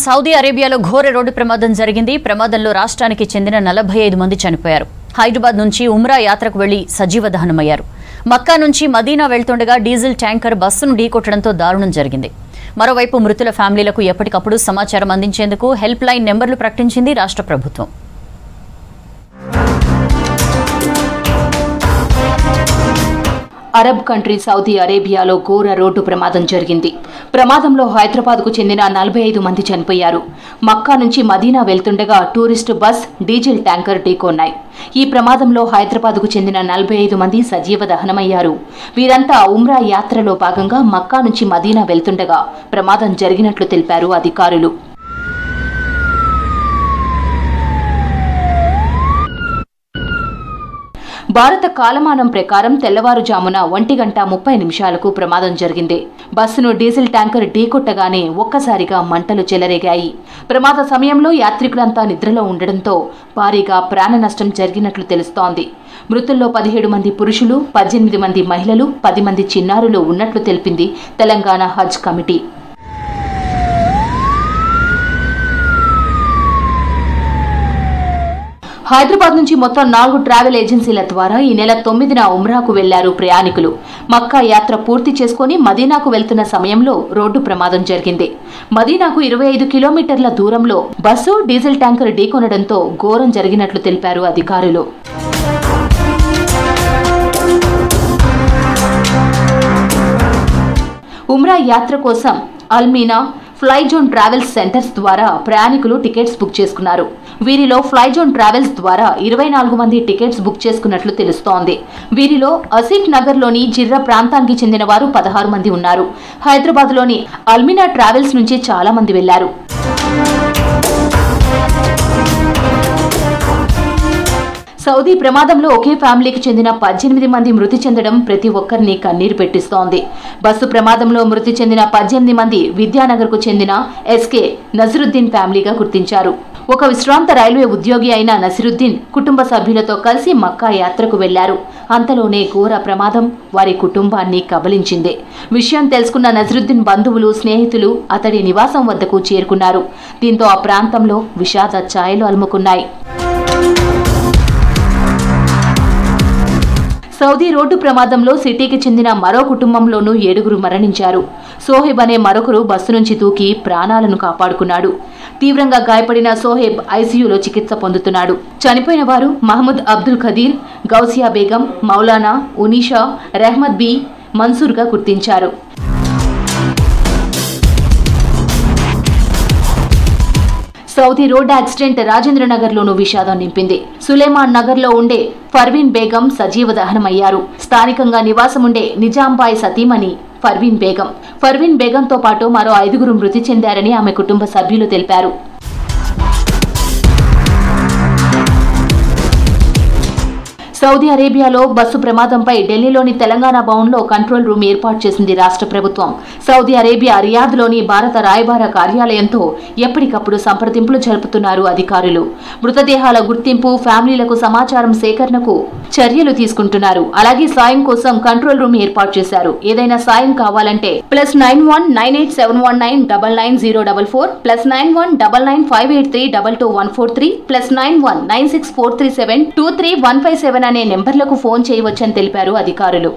Saudi అరేబియాలో ఘోర road ప్రమాదం జరిగింది. ప్రమాదంలో రాష్ట్రానికి చెందిన 45 మంది చనిపోయారు. హైదరాబాద్ నుంచి ఉమ్రా యాత్రకు వెళ్లి సజీవ దహనమయ్యారు. మక్కా నుంచి మదీనా వెళ్తుండగా డీజిల్ ట్యాంకర్ బస్సును ఢీకొట్టడంతో దారుణం జరిగింది. మరోవైపు మృతుల ఫ్యామిలీలకు ఎప్పటికప్పుడు సమాచారం అందించేందుకు హెల్ప్ లైన్ నెంబర్లు ప్రకటించింది రాష్ట్ర ప్రభుత్వం. అరబ్ కంట్రీ సౌదీ అరేబియాలో ఘోర రోడ్డు ప్రమాదం జరిగింది. ప్రమాదంలో హైదరాబాద్కు చెందిన 45 మంది చనిపోయారు. మక్కా నుంచి మదీనా వెళ్తుండగా టూరిస్టు బస్, డీజిల్ ట్యాంకర్ ఢీకొన్నాయి. ఈ ప్రమాదంలో హైదరాబాద్కు చెందిన 45 మంది సజీవ దహనమయ్యారు. వీరంతా ఉమ్రా యాత్రలో భాగంగా మక్కా నుంచి మదీనా వెళ్తుండగా ప్రమాదం జరిగినట్లు తెలిపారు అధికారులు. భారత కాలమానం ప్రకారం తెల్లవారుజామున 1:30 ప్రమాదం జరిగింది. బస్సును డీజిల్ ట్యాంకర్ ఢీకొట్టగానే ఒక్కసారిగా మంటలు చెలరేగాయి. ప్రమాద సమయంలో యాత్రికులంతా నిద్రలో ఉండడంతో భారీగా ప్రాణ నష్టం జరిగినట్లు తెలుస్తోంది. మృతుల్లో 17 మంది పురుషులు, 18 మంది మహిళలు, 10 మంది చిన్నారులు ఉన్నట్లు తెలిపింది తెలంగాణ హజ్ కమిటీ. హైదరాబాద్ నుంచి మొత్తం 4 ట్రావెల్ ఏజెన్సీల ద్వారా ఈ నెల 9న ఉమ్రాకు వెళ్లారు ప్రయాణికులు. మక్కా యాత్ర పూర్తి చేసుకుని మదీనాకు వెళ్తున్న సమయంలో రోడ్డు ప్రమాదం జరిగింది. మదీనాకు 25 కిలోమీటర్ల దూరంలో బస్సు, డీజిల్ ట్యాంకర్ ఢీకొనడంతో ఘోరం జరిగినట్లు తెలిపారు అధికారులు. ఉమ్రా యాత్ర కోసం అల్మీనా, ఫ్లైజోన్ ట్రావెల్స్ సెంటర్స్ ద్వారా ప్రయాణికులు టికెట్స్ బుక్ చేసుకున్నారు. వీరిలో ఫ్లైజోన్ ట్రావెల్స్ ద్వారా 24 మంది టికెట్స్ బుక్ చేసుకున్నట్లు తెలుస్తోంది. వీరిలో అసీఫ్ నగర్లోని జిర్రా ప్రాంతానికి చెందిన వారు 16 మంది ఉన్నారు. హైదరాబాద్లోని అల్మీనా ట్రావెల్స్ నుంచి చాలా మంది వెళ్లారు. సౌదీ ప్రమాదంలో ఒకే ఫ్యామిలీకి చెందిన 18 మంది మృతి చెందడం ప్రతి ఒక్కరిని కన్నీరు పెట్టిస్తోంది. బస్సు ప్రమాదంలో మృతి చెందిన 18 మంది విద్యానగర్కు చెందిన ఎస్కే నసిరుద్దీన్ ఫ్యామిలీగా గుర్తించారు. ఒక విశ్రాంత రైల్వే ఉద్యోగి అయిన నసిరుద్దీన్ కుటుంబ సభ్యులతో కలిసి మక్కా యాత్రకు వెళ్లారు. అంతలోనే ఘోర ప్రమాదం వారి కుటుంబాన్ని కబలించింది. విషయం తెలుసుకున్న నసిరుద్దీన్ బంధువులు, స్నేహితులు అతడి నివాసం వద్దకు చేరుకున్నారు. దీంతో ఆ ప్రాంతంలో విషాద ఛాయలు అలుముకున్నాయి. సౌదీ రోడ్డు ప్రమాదంలో సిటీకి చెందిన మరో కుటుంబంలోనూ 7 మరణించారు. సోహెబ్ అనే మరొకరు బస్సు నుంచి దూకి ప్రాణాలను కాపాడుకున్నాడు. తీవ్రంగా గాయపడిన సోహెబ్ ఐసీయూలో చికిత్స పొందుతున్నాడు. చనిపోయిన వారు మహమ్మద్ అబ్దుల్ ఖదీర్, గౌసియా బేగం, మౌలానా, ఉనీషా, రెహ్మద్ బి మన్సూర్గా గుర్తించారు. సౌదీ రోడ్ యాక్సిడెంట్ రాజేంద్రనగర్లోనూ విషాదం నింపింది. సులేమాన్ నగర్లో ఉండే ఫర్వీన్ బేగం సజీవ దహనమయ్యారు. స్థానికంగా నివాసముండే నిజాంబాయ్ సతీమణి ఫర్వీన్ బేగంతో పాటు మరో 5 మృతి చెందారని ఆమె కుటుంబ సభ్యులు తెలిపారు. సౌదీ అరేబియాలో బస్సు ప్రమాదంపై ఢిల్లీలోని తెలంగాణ భవన్లో కంట్రోల్ రూమ్ ఏర్పాటు చేసింది రాష్ట్ర ప్రభుత్వం. సౌదీ అరేబియా రియాద్లోని భారత రాయబార కార్యాలయంతో ఎప్పటికప్పుడు సంప్రదింపులు జరుపుతున్నారు అధికారులు. మృతదేహాల గుర్తింపు, ఫ్యామిలీలకు సమాచారం సేకరణకు చర్యలు తీసుకుంటున్నారు. అలాగే సాయం కోసం కంట్రోల్ రూమ్ ఏర్పాటు చేశారు. ఏదైనా సాయం కావాలంటే +91 9871999044 +91 9958322143 +91 9643723157 అనే నెంబర్లకు ఫోన్ చేయవచ్చని తెలిపారు అధికారులు.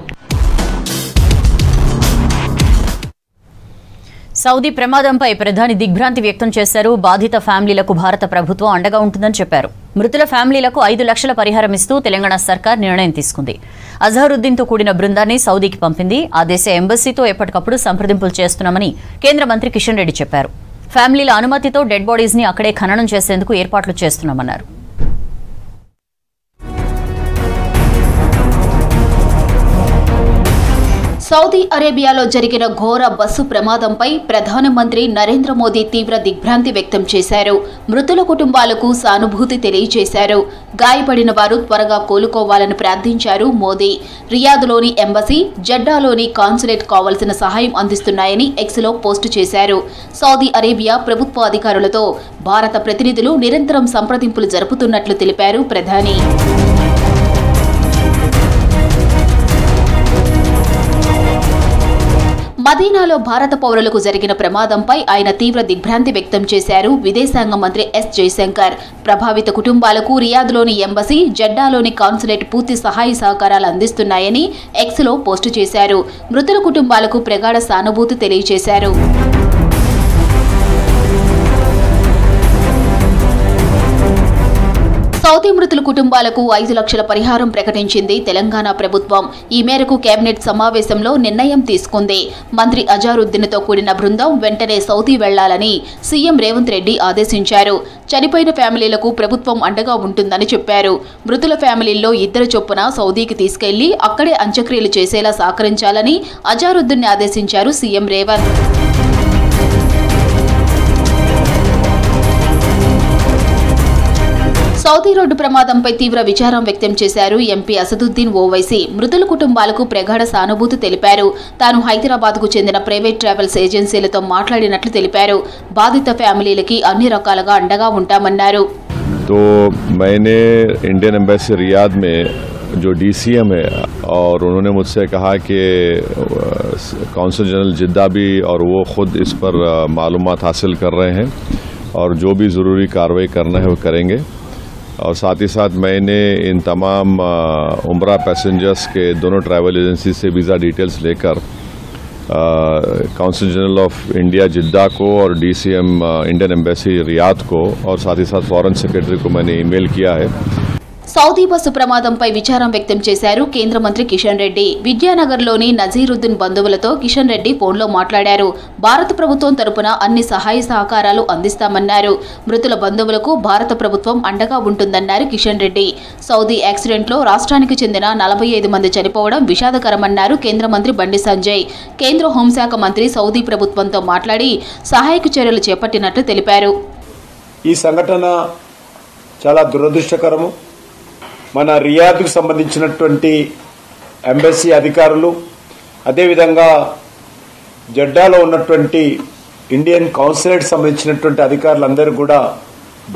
సౌదీ ప్రమాదంపై ప్రధాని దిగ్భ్రాంతి వ్యక్తం చేశారు. బాధిత ఫ్యామిలీలకు భారత ప్రభుత్వం అండగా ఉంటుందని చెప్పారు. మృతుల ఫ్యామిలీలకు 5 లక్షల పరిహారం ఇస్తూ తెలంగాణ సర్కార్ నిర్ణయం తీసుకుంది. అజహరుద్దీన్తో కూడిన బృందాన్ని సౌదీకి పంపింది. ఆ దేశ ఎంబసీతో ఎప్పటికప్పుడు సంప్రదింపులు చేస్తున్నామని కేంద్ర మంత్రి కిషన్ రెడ్డి చెప్పారు. ఫ్యామిలీల అనుమతితో డెడ్ బాడీస్ ని అక్కడే ఖననం చేసేందుకు ఏర్పాట్లు చేస్తున్నామన్నారు. సౌదీ అరేబియాలో జరిగిన ఘోర బస్సు ప్రమాదంపై ప్రధానమంత్రి నరేంద్ర మోదీ తీవ్ర దిగ్భ్రాంతి వ్యక్తం చేశారు. మృతుల కుటుంబాలకు సానుభూతి తెలియజేశారు. గాయపడిన వారు త్వరగా కోలుకోవాలని ప్రార్థించారు మోదీ. రియాద్లోని ఎంబసీ, జెడ్డాలోని కాన్సులేట్ కావాల్సిన సహాయం అందిస్తున్నాయని ఎక్స్లో పోస్టు చేశారు. సౌదీ అరేబియా ప్రభుత్వ అధికారులతో భారత ప్రతినిధులు నిరంతరం సంప్రదింపులు జరుపుతున్నట్లు తెలిపారు ప్రధాని. మదీనాలో భారత పౌరులకు జరిగిన ప్రమాదంపై ఆయన తీవ్ర దిగ్భ్రాంతి వ్యక్తం చేశారు విదేశాంగ మంత్రి ఎస్ జయశంకర్. ప్రభావిత కుటుంబాలకు రియాద్లోని ఎంబసీ, జెడ్డాలోని కాన్సులేట్ పూర్తి సహాయ సహకారాలు అందిస్తున్నాయని ఎక్స్లో పోస్టు చేశారు. మృతుల కుటుంబాలకు ప్రగాఢ సానుభూతి తెలియజేశారు. సౌదీ మృతుల కుటుంబాలకు 5 లక్షల పరిహారం ప్రకటించింది తెలంగాణ ప్రభుత్వం. ఈ మేరకు కేబినెట్ సమావేశంలో నిర్ణయం తీసుకుంది. మంత్రి అజారుద్దీన్తో కూడిన బృందం వెంటనే సౌదీ వెళ్లాలని సీఎం రేవంత్ రెడ్డి ఆదేశించారు. చనిపోయిన ఫ్యామిలీలకు ప్రభుత్వం అండగా ఉంటుందని చెప్పారు. మృతుల ఫ్యామిలీల్లో 2 చొప్పున సౌదీకి తీసుకెళ్లి అక్కడే అంత్యక్రియలు చేసేలా సహకరించాలని అజారుద్దీన్ ఆదేశించారు సీఎం రేవంత్. సౌదీ రోడ్డు ప్రమాదంపై తీవ్ర విచారం వ్యక్తం చేశారు ఎంపీ అసదుద్దీన్ ఓవైసీ. మృతుల కుటుంబాలకు ప్రగాఢ సానుభూతి తెలిపారు. తాను హైదరాబాద్కు చెందిన ప్రైవేట్ ట్రావెల్స్ ఏజెన్సీలతో మాట్లాడినట్లు తెలిపారు. బాధిత ఫ్యామిలీలకి అన్ని రకాలుగా అండగా ఉంటామన్నారు. तो मैंने इंडियन एम्बेसी रियाद में जो डीसीएम है और उन्होंने मुझसे कहा कि कौंसल जनरल जिद्दा भी और वो खुद इस पर मालूमात हासिल कर रहे हैं और जो भी ज़रूरी कार्रवाई करना है वो करेंगे। और साथ ही साथ मैंने इन तमाम उम्रा पैसेंजर्स के दोनों ट्रैवल एजेंसी से वीज़ा डिटेल्स लेकर काउंसिल जनरल ऑफ इंडिया जिद्दा को और डीसीएम इंडियन एम्बेसी रियाद को और साथ ही साथ फॉरेन सेक्रेटरी को मैंने ईमेल किया है। సౌదీ బస్సు ప్రమాదంపై విచారం వ్యక్తం చేశారు కేంద్ర మంత్రి కిషన్ రెడ్డి. విద్యానగర్లోని నజీరుద్దీన్ బంధువులతో కిషన్ రెడ్డి ఫోన్లో మాట్లాడారు. భారత ప్రభుత్వం తరపున అన్ని సహాయ సహకారాలు అందిస్తామన్నారు. మృతుల బంధువులకు భారత ప్రభుత్వం అండగా ఉంటుందన్నారు కిషన్ రెడ్డి. సౌదీ యాక్సిడెంట్లో రాష్ట్రానికి చెందిన 45 మంది చనిపోవడం విషాదకరమన్నారు కేంద్ర మంత్రి బండి సంజయ్. కేంద్ర హోంశాఖ మంత్రి సౌదీ ప్రభుత్వంతో మాట్లాడి సహాయక చర్యలు చేపట్టినట్లు తెలిపారు. ఈ సంఘటన చాలా దురదృష్టకరము. మన రియాద్కు సంబంధించినటువంటి ఎంబసీ అధికారులు, అదేవిధంగా జెడ్డాలో ఉన్నటువంటి ఇండియన్ కౌన్సిలేట్ సంబంధించినటువంటి అధికారులందరూ కూడా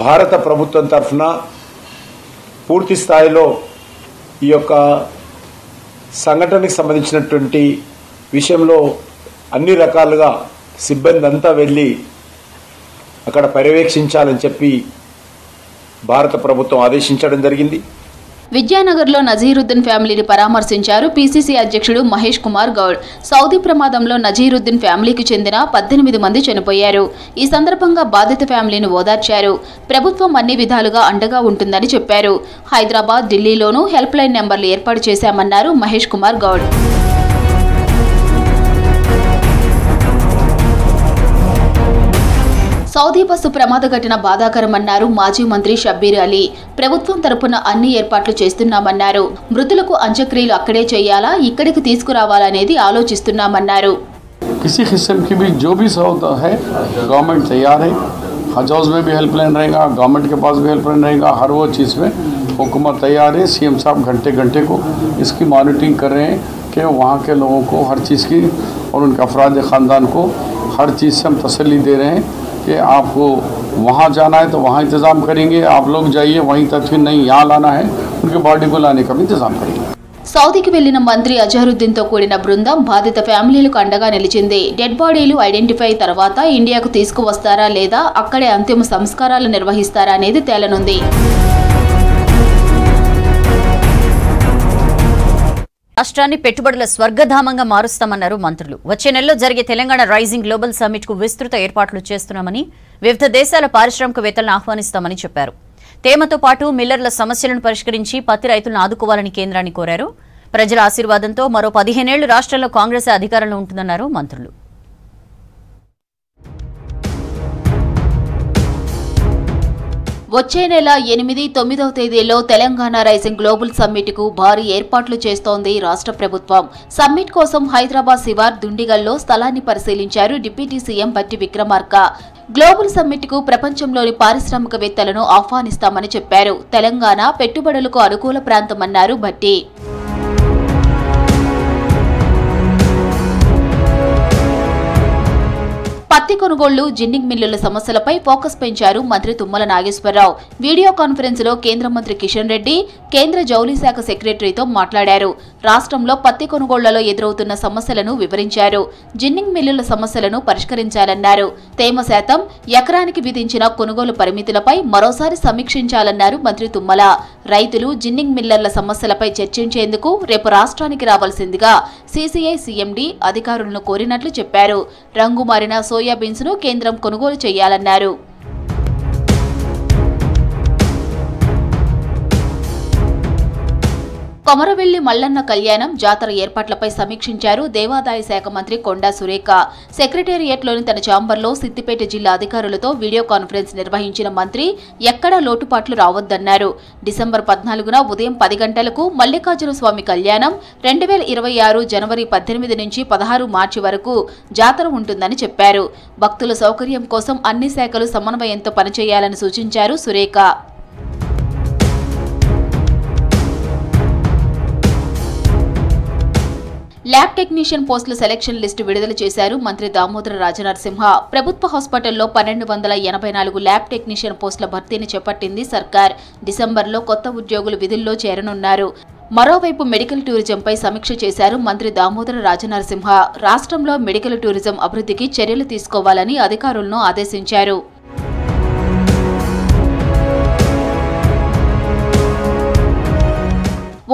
భారత ప్రభుత్వం తరఫున పూర్తి స్థాయిలో ఈ యొక్క సంఘటనకు సంబంధించినటువంటి విషయంలో అన్ని రకాలుగా సిబ్బంది అంతా వెళ్ళి అక్కడ పర్యవేక్షించాలని చెప్పి భారత ప్రభుత్వం ఆదేశించడం జరిగింది. విద్యానగర్లో నజీరుద్దీన్ ఫ్యామిలీని పరామర్శించారు పీసీసీ అధ్యక్షుడు మహేష్ కుమార్ గౌడ్. సౌదీ ప్రమాదంలో నజీరుద్దీన్ ఫ్యామిలీకి చెందిన 18 మంది చనిపోయారు. ఈ సందర్భంగా బాధిత ఫ్యామిలీని ఓదార్చారు. ప్రభుత్వం అన్ని విధాలుగా అండగా ఉంటుందని చెప్పారు. హైదరాబాద్, ఢిల్లీలోనూ హెల్ప్ లైన్ నెంబర్లు ఏర్పాటు చేశామన్నారు మహేష్ కుమార్ గౌడ్. సౌదీ బస్సు ప్రమాద ఘటన బాధాకరమన్నారు మాజీ మంత్రి షబ్బీర్ అలీ. ప్రభుత్వం తరపున అన్ని ఏర్పాట్లు చేస్తున్నామన్నారు. మృతులకు అంత్యక్రియలు అక్కడే చేయాలా, ఇక్కడికి తీసుకురావాలనేది ఆలోచిస్తున్నామన్నారు. किसी किस्म की भी जो भी सहूलत है गवर्नमेंट तैयार है। हज हाउस में भी हेल्पलाइन रहेगा, गवर्नमेंट के पास भी हेल्पलाइन रहेगा, हर वो चीज़ में हुकूमत तैयार है। सीएम साहब घंटे घंटे को इसकी मॉनिटरिंग कर रहे हैं कि वहाँ के लोगों को हर चीज़ की और उनके अफराद ख़ानदान को हर चीज़ से हम तसल्ली दे रहे हैं कि आपको वहाँ जाना है तो वहाँ इंतज़ाम करेंगे, आप लोग जाइए, वहीं तक नहीं यहाँ लाना है, उनके बॉडी को लाने का भी इंतज़ाम करेंगे। సౌదీకి వెళ్లిన మంత్రి అజారుద్దీన్తో కూడిన బృందం బాధిత ఫ్యామిలీలకు అండగా నిలిచింది. డెడ్ బాడీలు ఐడెంటిఫై తర్వాత ఇండియాకు తీసుకువస్తారా లేదా అక్కడే అంతిమ సంస్కారాలు నిర్వహిస్తారా అనేది తేలనుంది. రాష్ట్రాన్ని పెట్టుబడుల స్వర్గధామంగా మారుస్తామన్నారు మంత్రులు. వచ్చే నెలలో జరిగే తెలంగాణ రైజింగ్ గ్లోబల్ సమ్మిట్ కు విస్తృత ఏర్పాట్లు చేస్తున్నామని, వివిధ దేశాల పారిశ్రామికవేత్తలను ఆహ్వానిస్తామని చెప్పారు. తేమతో పాటు మిల్లర్ల సమస్యలను పరిష్కరించి పత్తి రైతులను ఆదుకోవాలని కేంద్రాన్ని కోరారు. ప్రజల ఆశీర్వాదంతో మరో 15 ఏళ్లు రాష్ట్రంలో కాంగ్రెస్ అధికారంలో ఉంటుందన్నారు మంత్రులు. వచ్చే నెల 8, 9వ తేదీల్లో తెలంగాణ రైజింగ్ గ్లోబల్ సమ్మిట్ కు భారీ ఏర్పాట్లు చేస్తోంది రాష్ట్ర ప్రభుత్వం. సమ్మిట్ కోసం హైదరాబాద్ శివార్ దుండిగల్లో స్థలాన్ని పరిశీలించారు deputy CM Bhatti Vikramarka. Global summit కు ప్రపంచంలోని పారిశ్రామికవేత్తలను ఆహ్వానిస్తామని చెప్పారు. తెలంగాణ పెట్టుబడులకు అనుకూల ప్రాంతమన్నారు భట్టి. పత్తి కొనుగోళ్లు, జిన్నింగ్ మిల్లుల సమస్యలపై ఫోకస్ పెంచారు మంత్రి తుమ్మల నాగేశ్వరరావు. వీడియో కాన్ఫరెన్స్ లో కేంద్ర మంత్రి కిషన్ రెడ్డి, కేంద్ర జౌళి శాఖ సెక్రటరీతో మాట్లాడారు. రాష్ట్రంలో పత్తి కొనుగోళ్లలో ఎదురవుతున్న సమస్యలను వివరించారు. జిన్నింగ్ మిల్లుల సమస్యలను పరిష్కరించాలన్నారు. తేమ శాతం, ఎకరానికి విధించిన కొనుగోలు పరిమితులపై మరోసారి సమీక్షించాలన్నారు మంత్రి తుమ్మల. రైతులు, జిన్నింగ్ మిల్లర్ల సమస్యలపై చర్చించేందుకు రేపు రాష్ట్రానికి రావాల్సిందిగా సీసీఐ సీఎండీ అధికారులను కోరినట్లు చెప్పారు. రంగు మారిన సోయాబీన్స్ ను కేంద్రం కొనుగోలు చేయాలన్నారు. కొమరవెల్లి మల్లన్న కళ్యాణం జాతర ఏర్పాట్లపై సమీక్షించారు దేవాదాయ శాఖ మంత్రి కొండా సురేఖ. సెక్రటేరియట్లోని తన ఛాంబర్లో సిద్దిపేట జిల్లా అధికారులతో వీడియో కాన్ఫరెన్స్ నిర్వహించిన మంత్రి ఎక్కడా లోటుపాట్లు రావద్దన్నారు. డిసెంబర్ 14న ఉదయం 10 గంటలకు మల్లికార్జున స్వామి కళ్యాణం, 2026 జనవరి 18 నుంచి 16 మార్చి వరకు జాతర ఉంటుందని చెప్పారు. భక్తుల సౌకర్యం కోసం అన్ని శాఖలు సమన్వయంతో పనిచేయాలని సూచించారు సురేఖ. ల్యాబ్ టెక్నీషియన్ పోస్టుల సెలక్షన్ లిస్టు విడుదల చేశారు మంత్రి దామోదర రాజనరసింహ. ప్రభుత్వ హాస్పిటల్లో 1284 ల్యాబ్ టెక్నీషియన్ పోస్టుల భర్తీని చేపట్టింది సర్కార్. డిసెంబర్లో కొత్త ఉద్యోగులు విధుల్లో చేరనున్నారు. మరోవైపు మెడికల్ టూరిజంపై సమీక్ష చేశారు మంత్రి దామోదర రాజనరసింహ. రాష్ట్రంలో మెడికల్ టూరిజం అభివృద్ధికి చర్యలు తీసుకోవాలని అధికారులను ఆదేశించారు.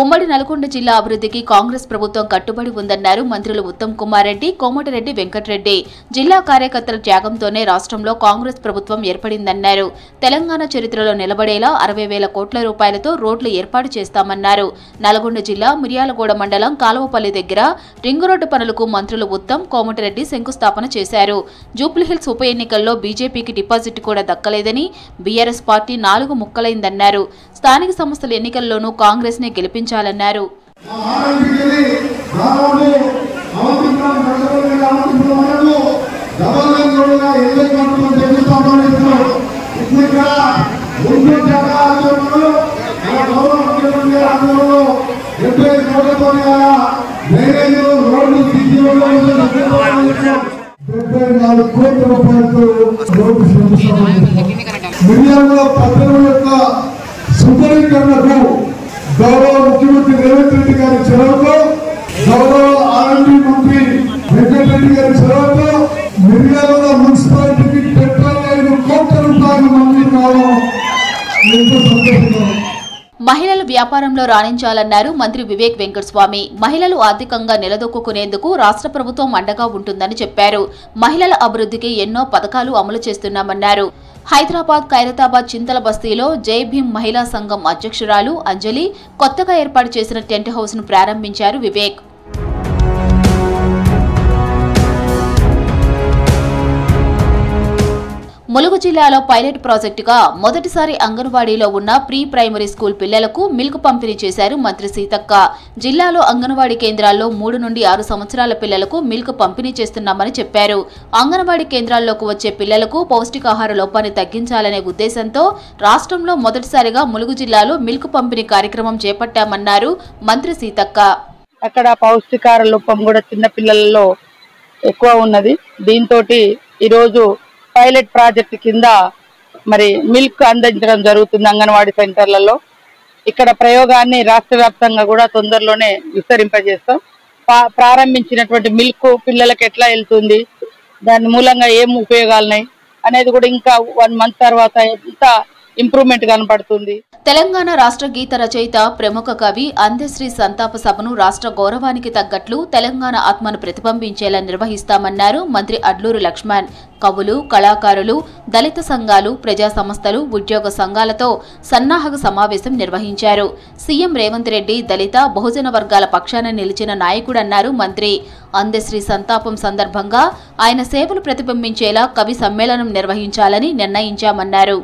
ఉమ్మడి నల్గొండ జిల్లా అభివృద్ధికి కాంగ్రెస్ ప్రభుత్వం కట్టుబడి ఉందన్నారు మంత్రులు ఉత్తమ్ కుమార్ రెడ్డి, కోమటిరెడ్డి వెంకటరెడ్డి. జిల్లా కార్యకర్తల త్యాగంతోనే రాష్ట్రంలో కాంగ్రెస్ ప్రభుత్వం ఏర్పడిందన్నారు. తెలంగాణ చరిత్రలో నిలబడేలా 60,000 కోట్ల రూపాయలతో రోడ్లు ఏర్పాటు చేస్తామన్నారు. నల్గొండ జిల్లా మిర్యాలగూడ మండలం కాలువపల్లి దగ్గర రింగు రోడ్డు పనులకు మంత్రులు ఉత్తమ్, కోమటిరెడ్డి శంకుస్థాపన చేశారు. జూబ్లీహిల్స్ ఉప ఎన్నికల్లో బీజేపీకి డిపాజిట్ కూడా దక్కలేదని, బీఆర్ఎస్ పార్టీ 4 ముక్కలైందన్నారు. స్థానిక సంస్థల ఎన్నికల్లోనూ కాంగ్రెస్ నే గెలిపించాలన్నారు. సుపరీకరణకు గౌరవ ముఖ్యమంత్రి రేవంత్ రెడ్డి గారి చొరవతో, గౌరవ ఆర్ఎండ్బి మంత్రి వెంకటరెడ్డి గారి చొరవతో మిర్యాలగూడ మున్సిపాలిటీకి 75 కోట్ల రూపాయలు మంజూరు కావడం ఎంతో సంతోషంగా. మహిళలు వ్యాపారంలో రాణించాలన్నారు మంత్రి వివేక్ వెంకటస్వామి. మహిళలు ఆర్థికంగా నిలదొక్కునేందుకు రాష్ట్ర ప్రభుత్వం అండగా ఉంటుందని చెప్పారు. మహిళల అభివృద్ధికి ఎన్నో పథకాలు అమలు చేస్తున్నామన్నారు. హైదరాబాద్ ఖైరతాబాద్ చింతల బస్తీలో జై భీమ్ మహిళా సంఘం అధ్యక్షురాలు అంజలి కొత్తగా ఏర్పాటు చేసిన టెంట్ హౌస్ ను ప్రారంభించారు వివేక్. ములుగు జిల్లాలో పైలట్ ప్రాజెక్టుగా మొదటిసారి అంగన్వాడీలో ఉన్న ప్రీ ప్రైమరీ స్కూల్ పిల్లలకు మిల్క్ పంపిణీ చేశారు మంత్రి సీతక్క. జిల్లాలో అంగన్వాడీ కేంద్రాల్లో 3 నుండి 6 సంవత్సరాల పిల్లలకు మిల్క్ పంపిణీ చేస్తున్నామని చెప్పారు. అంగన్వాడీ కేంద్రాల్లోకి వచ్చే పిల్లలకు పౌష్టికాహార లోపాన్ని తగ్గించాలనే ఉద్దేశంతో రాష్ట్రంలో మొదటిసారిగా ములుగు జిల్లాలో మిల్క్ పంపిణీ కార్యక్రమం చేపట్టామన్నారు మంత్రి సీతక్క. అక్కడ పౌష్టికాహార లోపం కూడా చిన్న పిల్లలలో ఎక్కువ ఉన్నది. దీంతో ఈరోజు పైలట్ ప్రాజెక్ట్ కింద మరి మిల్క్ అందించడం జరుగుతుంది అంగన్వాడీ సెంటర్లలో. ఇక్కడ ప్రయోగాన్ని రాష్ట్ర వ్యాప్తంగా కూడా తొందరలోనే విస్తరింపజేస్తాం. ప్రారంభించినటువంటి మిల్క్ పిల్లలకు ఎట్లా వెళ్తుంది, దాని మూలంగా ఏం ఉపయోగాలున్నాయి అనేది కూడా ఇంకా 1 మంత్ తర్వాత ఎంత ఇంప్రూవ్మెంట్ కనపడుతుంది. తెలంగాణ రాష్ట్ర గీత రచయిత ప్రముఖ కవి అందశ్రీ సంతాప సభను రాష్ట్ర గౌరవానికి తగ్గట్లు తెలంగాణ ఆత్మను ప్రతిబింబించేలా నిర్వహిస్తామన్నారు మంత్రి అడ్లూరు లక్ష్మణ్. కవులు, కళాకారులు, దళిత సంఘాలు, ప్రజా సంస్థలు, ఉద్యోగ సంఘాలతో సన్నాహక సమావేశం నిర్వహించారు. సీఎం రేవంత్ రెడ్డి దళిత, బహుజన వర్గాల పక్షాన నిలిచిన నాయకుడన్నారు మంత్రి. అందశ్రీ సంతాపం సందర్భంగా ఆయన సేవలు ప్రతిబింబించేలా కవి సమ్మేళనం నిర్వహించాలని నిర్ణయించామన్నారు.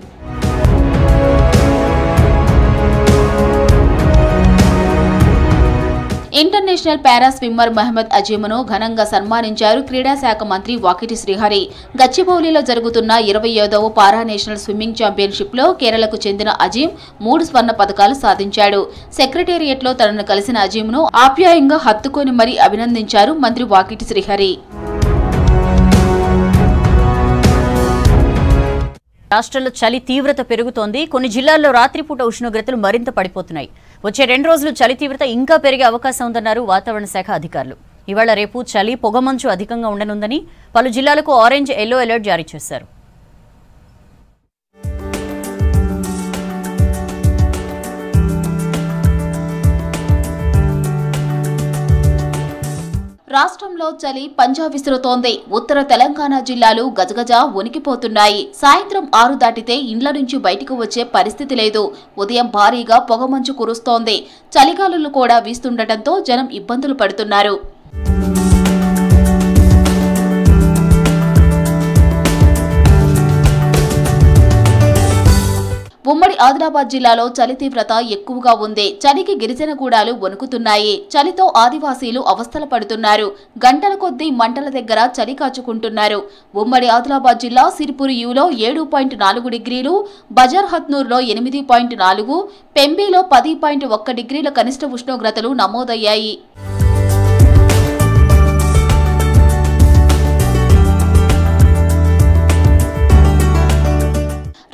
ఇంటర్నేషనల్ పారా స్విమ్మర్ మహమ్మద్ అజీమ్ను ఘనంగా సన్మానించారు క్రీడా శాఖ మంత్రి వాకిటి శ్రీహరి. గచ్చిబౌలిలో జరుగుతున్న 27వ పారా నేషనల్ స్విమ్మింగ్ ఛాంపియన్షిప్లో కేరళకు చెందిన అజీమ్ 3 స్వర్ణ పతకాలు సాధించాడు. సెక్రటేరియట్లో తనను కలిసిన అజీమ్ను ఆప్యాయంగా హత్తుకొని మరీ అభినందించారు మంత్రి వాకిటి శ్రీహరి. రాష్ట్రంలో చలి తీవ్రత పెరుగుతోంది. కొన్ని జిల్లాల్లో రాత్రిపూట ఉష్ణోగ్రతలు మరింత పడిపోతున్నాయి. వచ్చే 2 రోజులు చలి తీవ్రత ఇంకా పెరిగే అవకాశం ఉందన్నారు వాతావరణ శాఖ అధికారులు. ఇవాళ రేపు చలి పొగమంచు అధికంగా ఉండనుందని పలు జిల్లాలకు ఆరెంజ్, ఎల్లో అలర్ట్ జారీ చేశారు. రాష్ట్రంలో చలి పంజా విసురుతోంది. ఉత్తర తెలంగాణ జిల్లాలు గజగజ వణికిపోతున్నాయి. సాయంత్రం 6 దాటితే ఇండ్ల నుంచి బయటకు వచ్చే పరిస్థితి లేదు. ఉదయం భారీగా పొగమంచు కురుస్తోంది. చలిగాలులు కూడా వీస్తుండటంతో జనం ఇబ్బందులు పడుతున్నారు. ఉమ్మడి ఆదిలాబాద్ జిల్లాలో చలి తీవ్రత ఎక్కువగా ఉంది. చలికి గిరిజన గూడాలు వణుకుతున్నాయి. చలితో ఆదివాసీలు అవస్థలు పడుతున్నారు. గంటల కొద్దీ మంటల దగ్గర చలి కాచుకుంటున్నారు. ఉమ్మడి ఆదిలాబాద్ జిల్లా సిరిపురి యూలో 7.4 డిగ్రీలు, బజార్ హత్నూర్లో 8.4, పెంబీలో 10.1 డిగ్రీల కనిష్ట ఉష్ణోగ్రతలు నమోదయ్యాయి.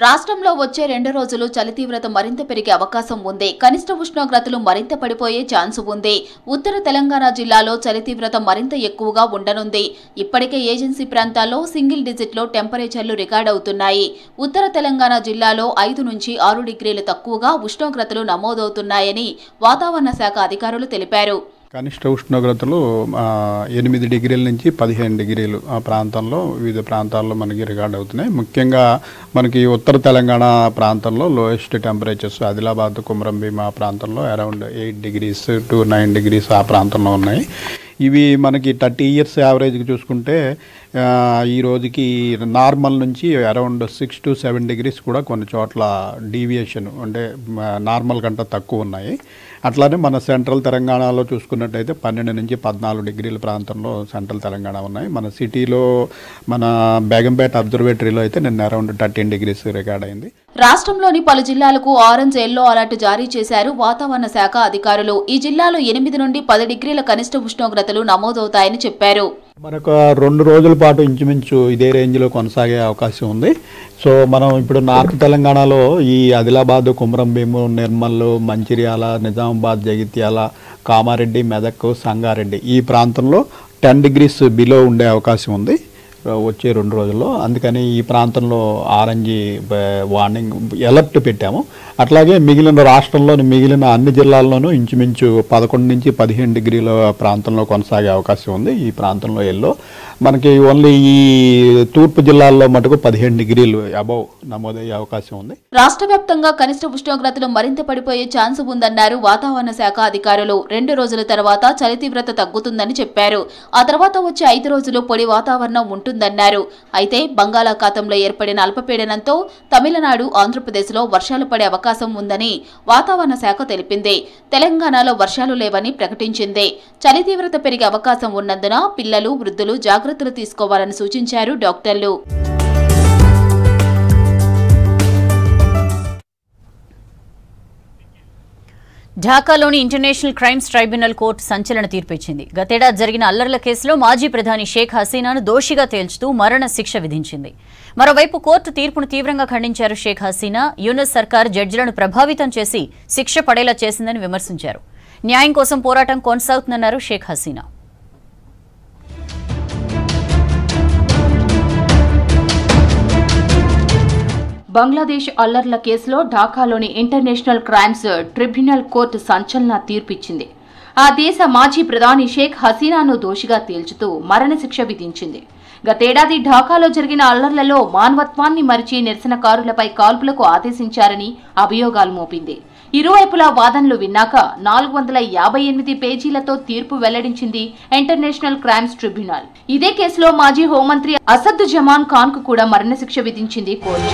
రాష్ట్రంలో వచ్చే 2 రోజులు చలి తీవ్రత మరింత పెరిగే అవకాశం ఉంది. కనిష్ట ఉష్ణోగ్రతలు మరింత పడిపోయే ఛాన్స్ ఉంది. ఉత్తర తెలంగాణ జిల్లాలో చలి తీవ్రత మరింత ఎక్కువగా ఉండనుంది. ఇప్పటికే ఏజెన్సీ ప్రాంతాల్లో సింగిల్ డిజిట్లో టెంపరేచర్లు రికార్డవుతున్నాయి. ఉత్తర తెలంగాణ జిల్లాలో 5 నుంచి 6 డిగ్రీలు తక్కువగా ఉష్ణోగ్రతలు నమోదవుతున్నాయని వాతావరణ శాఖ అధికారులు తెలిపారు. కనిష్ట ఉష్ణోగ్రతలు 8 డిగ్రీల నుంచి 15 డిగ్రీలు ఆ ప్రాంతంలో వివిధ ప్రాంతాల్లో మనకి రికార్డ్ అవుతున్నాయి. ముఖ్యంగా మనకి ఉత్తర తెలంగాణ ప్రాంతంలో లోయెస్ట్ టెంపరేచర్స్ ఆదిలాబాద్, కుమ్రంభీం ఆ ప్రాంతంలో అరౌండ్ 8 డిగ్రీస్ టు 9 డిగ్రీస్ ఆ ప్రాంతంలో ఉన్నాయి. ఇవి మనకి 30 ఇయర్స్ యావరేజ్కి చూసుకుంటే ఈ రోజుకి నార్మల్ నుంచి అరౌండ్ 6 to 7 డిగ్రీస్ కూడా కొన్ని చోట్ల డీవియేషన్ అంటే నార్మల్ కంటే తక్కువ ఉన్నాయి. అట్లానే మన సెంట్రల్ తెలంగాణలో చూసుకున్నట్టయితే 12 నుంచి 14 డిగ్రీల ప్రాంతంలో సెంట్రల్ తెలంగాణ ఉన్నాయి. మన సిటీలో మన బేగంపేట అబ్జర్వేటరీలో అయితే నిన్న అరౌండ్ 13 డిగ్రీస్ రికార్డ్ అయింది. రాష్ట్రంలోని పలు జిల్లాలకు ఆరెంజ్, ఎల్లో అలర్ట్ జారీ చేశారు వాతావరణ శాఖ అధికారులు. ఈ జిల్లాలో 8 నుండి 10 డిగ్రీల కనిష్ట ఉష్ణోగ్రతలు నమోదవుతాయని చెప్పారు. మనకు 2 రోజుల పాటు ఇంచుమించు ఇదే రేంజ్లో కొనసాగే అవకాశం ఉంది. సో మనం ఇప్పుడు నార్త్ తెలంగాణలో ఈ ఆదిలాబాద్, కుమ్రంభీం, నిర్మల్, మంచిర్యాల, నిజామాబాద్, జగిత్యాల, కామారెడ్డి, మెదక్, సంగారెడ్డి ఈ ప్రాంతంలో 10 డిగ్రీస్ బిలో ఉండే అవకాశం ఉంది వచ్చే 2 రోజుల్లో. అందుకని ఈ ప్రాంతంలో ఆరెంజ్ వార్నింగ్ అలర్ట్ పెట్టాము. అట్లాగే మిగిలిన రాష్ట్రంలోని మిగిలిన అన్ని జిల్లాల్లోనూ ఇంచుమించు 11 నుంచి 15 డిగ్రీల ప్రాంతంలో కొనసాగే అవకాశం ఉంది. ఈ ప్రాంతంలో ఎల్లో మనకి ఓన్లీ ఈ తూర్పు జిల్లాల్లో మటుకు 15 డిగ్రీలు అబౌవ్ నమోదయ్యే అవకాశం ఉంది. రాష్ట్ర వ్యాప్తంగా కనిష్ట ఉష్ణోగ్రతలు మరింత పడిపోయే ఛాన్స్ ఉందన్నారు వాతావరణ శాఖ అధికారులు. 2 రోజుల తర్వాత చలి తీవ్రత తగ్గుతుందని చెప్పారు. ఆ తర్వాత వచ్చే 5 రోజులు పొడి వాతావరణం ఉంటుందన్నారు. అయితే బంగాళాఖాతంలో ఏర్పడిన అల్పపీడనంతో తమిళనాడు, ఆంధ్రప్రదేశ్లో వర్షాలు పడే అవకాశం ఉందని వాతావరణ శాఖ తెలిపింది. తెలంగాణలో వర్షాలు లేవని ప్రకటించింది. చలి తీవ్రత పెరిగే అవకాశం ఉన్నందున పిల్లలు, వృద్ధులు జాగ్రత్తలు తీసుకోవాలని సూచించారు డాక్టర్లు. ఢాకాలోని ఇంటర్నేషనల్ క్రైమ్స్ ట్రైబ్యునల్ కోర్టు సంచలన తీర్పు ఇచ్చింది. గతేడాది జరిగిన అల్లర్ల కేసులో మాజీ ప్రధాని షేక్ హసీనాను దోషిగా తేల్చుతూ మరణ శిక్ష విధించింది. మరోవైపు కోర్టు తీర్పును తీవ్రంగా ఖండించారు షేక్ హసీనా. యూనస్ సర్కార్ జడ్జిలను ప్రభావితం చేసి శిక్ష పడేలా చేసిందని విమర్శించారు. న్యాయం కోసం పోరాటం కొనసాగుతుందన్నారు షేక్ హసీనా. బంగ్లాదేశ్ అల్లర్ల కేసులో ఢాకాలోని ఇంటర్నేషనల్ క్రైమ్స్ ట్రిబ్యునల్ కోర్టు సంచలన తీర్పిచ్చింది. ఆ దేశ మాజీ ప్రధాని షేక్ హసీనాను దోషిగా తేల్చుతూ మరణశిక్ష విధించింది. గతేడాది ఢాకాలో జరిగిన అల్లర్లలో మానవత్వాన్ని మరిచి నిరసనకారులపై కాల్పులకు ఆదేశించారని అభియోగాలు మోపింది. ఇరువైపులా వాదనలు విన్నాక 458 పేజీలతో తీర్పు వెల్లడించింది ఇంటర్నేషనల్ క్రైమ్స్ ట్రిబ్యునల్. ఇదే కేసులో మాజీ హోంమంత్రి అసదుజ్జమాన్ ఖాన్ కు కూడా మరణశిక్ష విధించింది కోర్టు.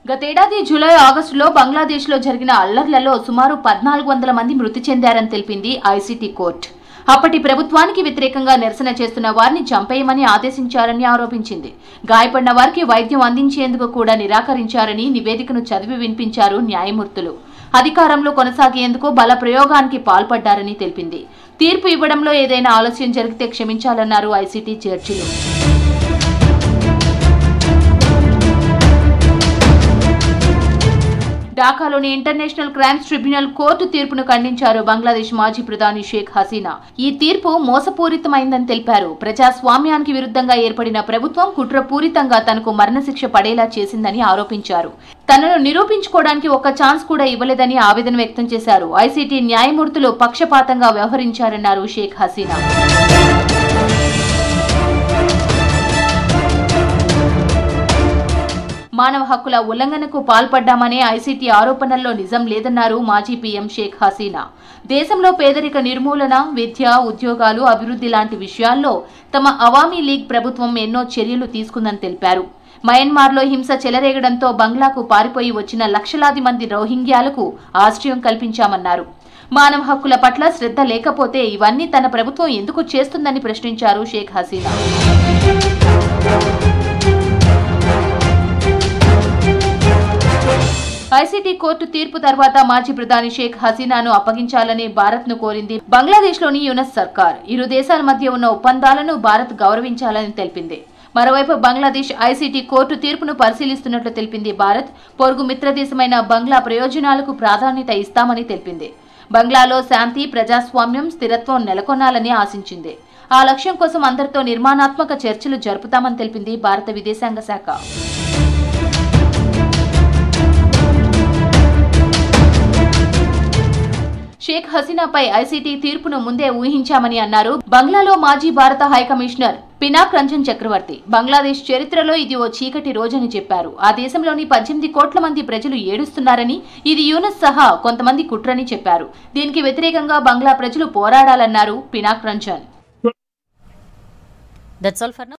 గతేడాది జూలై, ఆగస్టులో బంగ్లాదేశ్లో జరిగిన అల్లర్లలో సుమారు 1400 మంది మృతి చెందారని తెలిపింది ఐసీటీ కోర్టు. అప్పటి ప్రభుత్వానికి వ్యతిరేకంగా నిరసన చేస్తున్న వారిని చంపేయమని ఆదేశించారని ఆరోపించింది. గాయపడిన వారికి వైద్యం అందించేందుకు కూడా నిరాకరించారని నివేదికను చదివి వినిపించారు న్యాయమూర్తులు. అధికారంలో కొనసాగేందుకు బల ప్రయోగానికి పాల్పడ్డారని తెలిపింది. తీర్పు ఇవ్వడంలో ఏదైనా ఆలస్యం జరిగితే క్షమించాలన్నారు ఐసీటీ జడ్జిలు. ఢాకాలోని ఇంటర్నేషనల్ క్రైమ్స్ ట్రిబ్యునల్ కోర్టు తీర్పును ఖండించారు బంగ్లాదేశ్ మాజీ ప్రధాని షేక్ హసీనా. ఈ తీర్పు మోసపూరితమైందని తెలిపారు. ప్రజాస్వామ్యానికి విరుద్ధంగా ఏర్పడిన ప్రభుత్వం కుట్రపూరితంగా తనకు మరణశిక్ష పడేలా చేసిందని ఆరోపించారు. తనను నిరూపించుకోవడానికి ఒక్క ఛాన్స్ కూడా ఇవ్వలేదని ఆవేదన వ్యక్తం చేశారు. ఐసీటీ న్యాయమూర్తులు పక్షపాతంగా వ్యవహరించారన్నారు షేక్ హసీనా. మానవ హక్కుల ఉల్లంఘనకు పాల్పడ్డామనే ఐసీటీ ఆరోపణల్లో నిజం లేదన్నారు మాజీ పీఎం షేక్ హసీనా. దేశంలో పేదరిక నిర్మూలన, విద్య, ఉద్యోగాలు, అభివృద్ధి లాంటి విషయాల్లో తమ అవామీ లీగ్ ప్రభుత్వం ఎన్నో చర్యలు తీసుకుందని తెలిపారు. మయన్మార్లో హింస చెలరేగడంతో బంగ్లాకు పారిపోయి వచ్చిన లక్షలాది మంది రోహింగ్యాలకు ఆశ్రయం కల్పించామన్నారు. మానవ హక్కుల పట్ల శ్రద్ధ లేకపోతే ఇవన్నీ తన ప్రభుత్వం ఎందుకు చేస్తుందని ప్రశ్నించారు షేక్ హసీనా. ఐసీటీ కోర్టు తీర్పు తర్వాత మాజీ ప్రధాని షేక్ హసీనాను అప్పగించాలని భారత్ ను కోరింది బంగ్లాదేశ్లోని యూనస్ సర్కార్. ఇరు దేశాల మధ్య ఉన్న ఒప్పందాలను భారత్ గౌరవించాలని తెలిపింది. మరోవైపు బంగ్లాదేశ్ ఐసీటీ కోర్టు తీర్పును పరిశీలిస్తున్నట్లు తెలిపింది భారత్. పొరుగు మిత్రదేశమైన బంగ్లా ప్రయోజనాలకు ప్రాధాన్యత ఇస్తామని తెలిపింది. బంగ్లాలో శాంతి, ప్రజాస్వామ్యం, స్థిరత్వం నెలకొనాలని ఆశించింది. ఆ లక్ష్యం కోసం అందరితో నిర్మాణాత్మక చర్చలు జరుపుతామని తెలిపింది భారత విదేశాంగ శాఖ. షేక్ హసీనాపై ఐసీటీ తీర్పును ముందే ఊహించామని అన్నారు బంగ్లాలో మాజీ భారత హైకమిషనర్ పినాక్ రంజన్ చక్రవర్తి. బంగ్లాదేశ్ చరిత్రలో ఇది ఓ చీకటి రోజని చెప్పారు. ఆ దేశంలోని 18 కోట్ల మంది ప్రజలు ఏడుస్తున్నారని, ఇది యూనస్ సహా కొంతమంది కుట్రని చెప్పారు. దీనికి వ్యతిరేకంగా బంగ్లా ప్రజలు పోరాడాలన్నారు పినాక్ రంజన్.